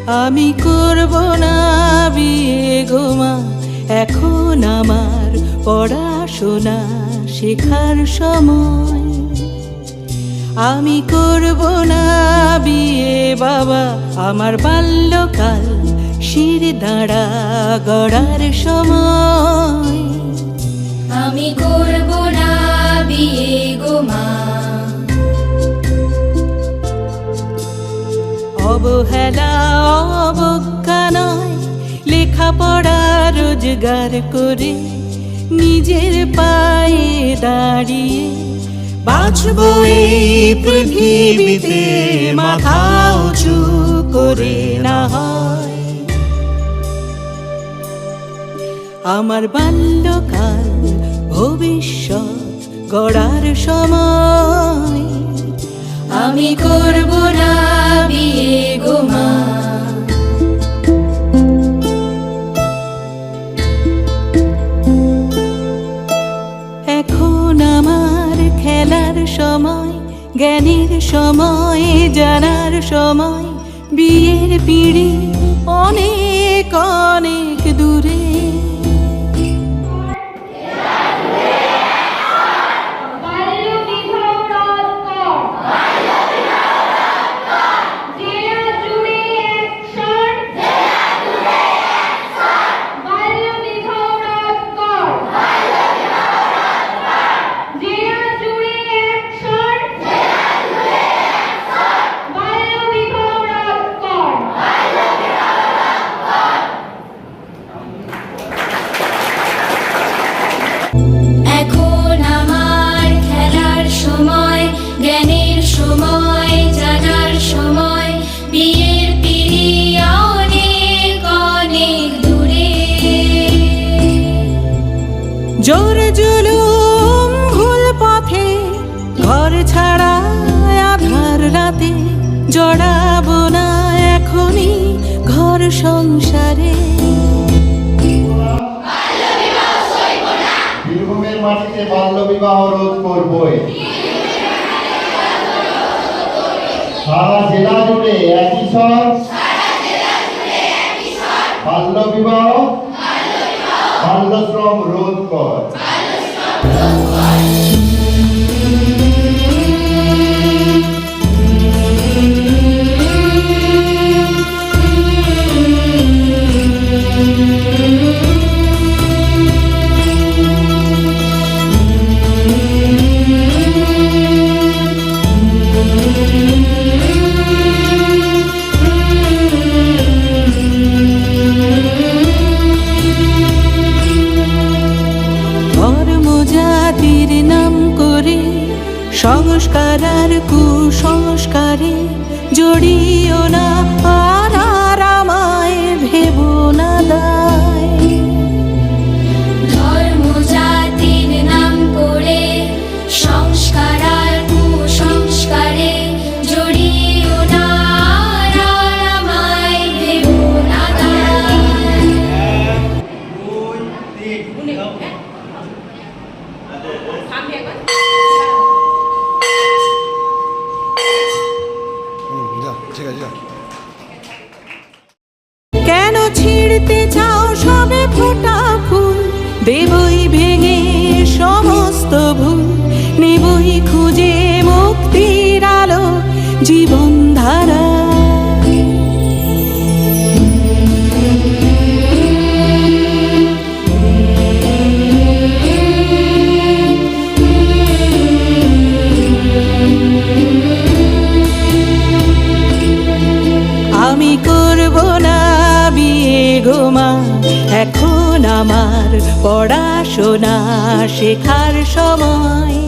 আমি করব না বিয়ে গো মা, এখন আমার পড়াশোনা শেখার সময়। আমি করব না বিয়ে বাবা, আমার বাল্যকাল শির দাঁড়া গড়ার সময়। আমি করব না বিয়ে গো মা। অবহেলা অবজ্ঞা নয়, লেখাপড়া রোজগার করে নিজের পায়ে দাঁড়িয়ে বাঁচব এই পৃথিবীতে মাথা উঁচু করে না হয়। আমার বাল্যকাল ভবিষ্যৎ গড়ার সময়। আমি করব না বিয়ে গো মা। এখন আমার খেলার সময়, জ্ঞানের সময়, জানার সময়। বিয়ের পিঁড়ি অনেক অনেক দূরে। এখন আমার খেলার সময়, জ্ঞানের সময়, জানার সময়। বিয়ের পিঁড়ি অনেক অনেক দূরে। জোর জুলুম ভুল পথে ঘর ছাড়া আধার রাতে জড়াবো না এখনই ঘর সংসারে। বীরভূমের মাটিতে বাল্য বিবাহ রোধ করবই। সারা জেলা জুড়ে একই স্বর, বাল্য বিবাহ বাল্যশ্রম রোধ কর। জাতির নাম করে সংস্কার আর কুসংস্কারে জড়িও না আর আমায় ভেবো না দায়। ধর্ম জাতির নাম করে সংস্কার আর কুসংস্কারে জড়িও না আর আমায় ভেবো না দায়। কেন ছিঁড়তে চাও সবে ফোটা ফুল, দেবই ভেঙে সমস্ত ভুল, নেবই খুঁজে মুক্তির আলো জীবন ধারা। আমি করব না বিয়ে গো মা, এখন আমার পড়াশোনা শেখার সময়।